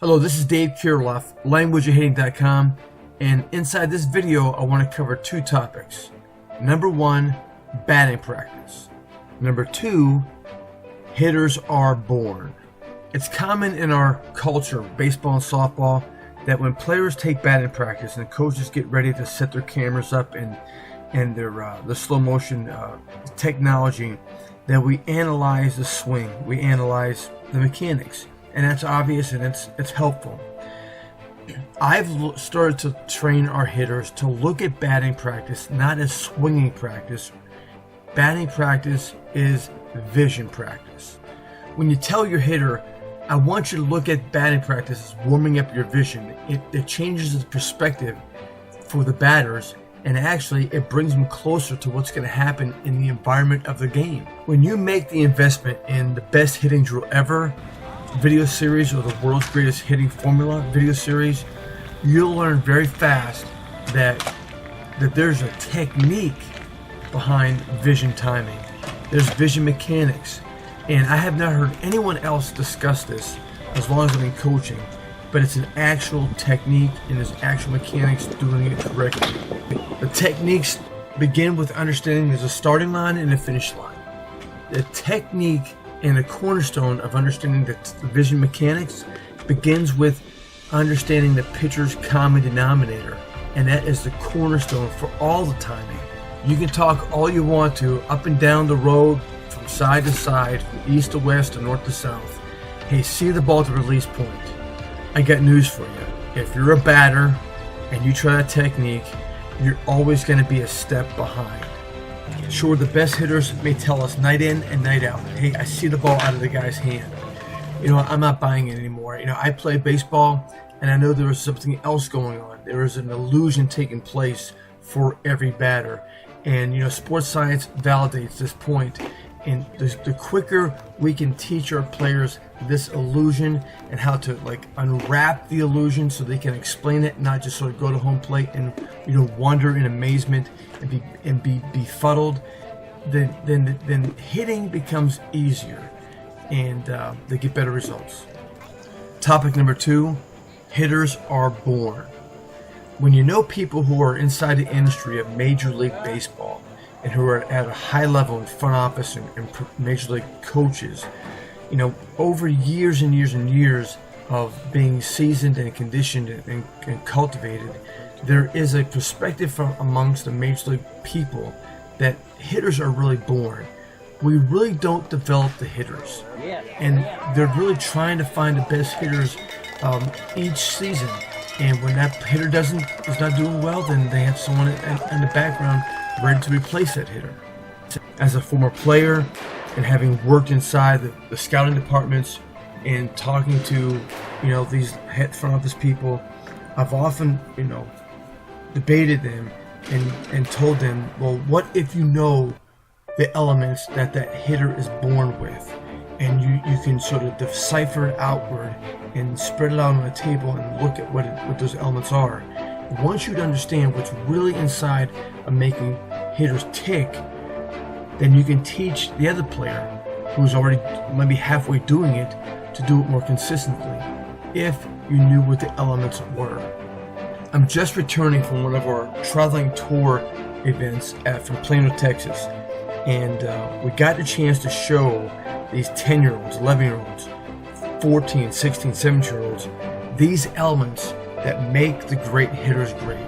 Hello, this is Dave Kirilloff, languageofhitting.com, and inside this video I want to cover two topics. Number one, batting practice. Number two, hitters are born. It's common in our culture, baseball and softball, that when players take batting practice and coaches get ready to set their cameras up and their the slow motion technology, that we analyze the swing, we analyze the mechanics. And that's obvious and it's helpful. I've started to train our hitters to look at batting practice not as swinging practice. Batting practice is vision practice. When you tell your hitter, I want you to look at batting practice as warming up your vision, it changes the perspective for the batters, and actually it brings them closer to what's going to happen in the environment of the game. When you make the investment in the best hitting drill ever video series, or the world's greatest hitting formula video series, you'll learn very fast that there's a technique behind vision timing. There's vision mechanics, and I have not heard anyone else discuss this as long as I've been coaching, but it's an actual technique and there's actual mechanics doing it correctly. The techniques begin with understanding there's a starting line and a finish line. The technique and the cornerstone of understanding the vision mechanics begins with understanding the pitcher's common denominator, and that is the cornerstone for all the timing. You can talk all you want to up and down the road, from side to side, from east to west to north to south. Hey, see the ball to release point. I got news for you. If you're a batter and you try that technique, you're always going to be a step behind. Sure, the best hitters may tell us night in and night out, hey, I see the ball out of the guy's hand. I'm not buying it anymore. I play baseball and I know there was something else going on. There is an illusion taking place for every batter. And, sports science validates this point. And the quicker we can teach our players this illusion and how to unwrap the illusion so they can explain it, not just sort of go to home plate and wonder in amazement and be befuddled, then hitting becomes easier and they get better results. Topic number two, hitters are born. When you know people who are inside the industry of Major League Baseball and who are at a high level in front office and Major League coaches, over years and years and years of being seasoned and conditioned and cultivated, there is a perspective from amongst the Major League people that hitters are really born. We really don't develop the hitters, and they're really trying to find the best hitters each season. And when that hitter is not doing well, then they have someone in the background ready to replace that hitter. As a former player and having worked inside the scouting departments and talking to these front office people, I've often debated them and told them, well, what if you know the elements that hitter is born with, and you can sort of decipher it outward and spread it out on the table and look at what those elements are. Once you understand what's really inside of making hitters tick, then you can teach the other player who's already maybe halfway doing it to do it more consistently, if you knew what the elements were. I'm just returning from one of our traveling tour events from Plano, Texas, and we got the chance to show these 10-year-olds, 11-year-olds, 14, 16, 17-year-olds, these elements that make the great hitters great.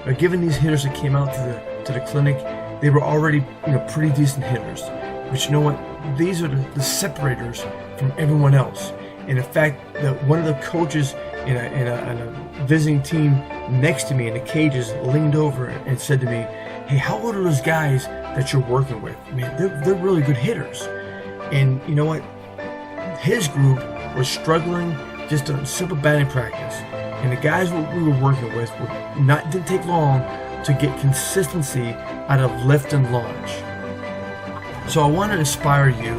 Now, given these hitters that came out to the clinic, they were already pretty decent hitters. But you know what? These are the separators from everyone else. And in fact, one of the coaches in a visiting team next to me in the cages leaned over and said to me, hey, how old are those guys that you're working with? Man, they're really good hitters. And you know what? His group was struggling just on simple batting practice. And the guys we were working with didn't take long to get consistency out of lift and launch. So I want to inspire you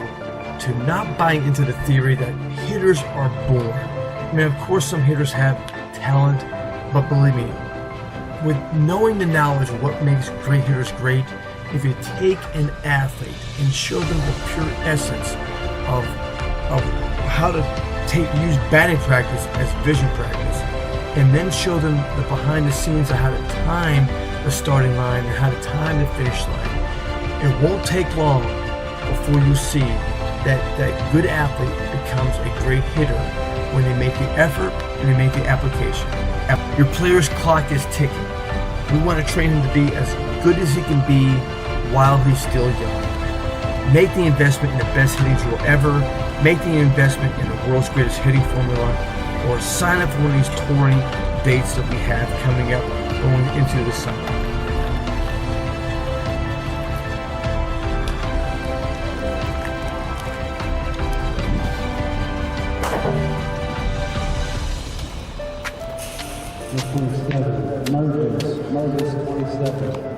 to not buy into the theory that hitters are born. I mean, of course some hitters have talent, but believe me, with knowing the knowledge of what makes great hitters great, if you take an athlete and show them the pure essence of how to use batting practice as vision practice, and then show them the behind the scenes of how to time the starting line and how to time the finish line. It won't take long before you see that good athlete becomes a great hitter when they make the effort and they make the application. Your player's clock is ticking. We want to train him to be as good as he can be while he's still young. Make the investment in the best hitting drill ever. Make the investment in the world's greatest hitting formula, or sign up for one of these touring dates that we have coming up going into the summer. Marcus 27.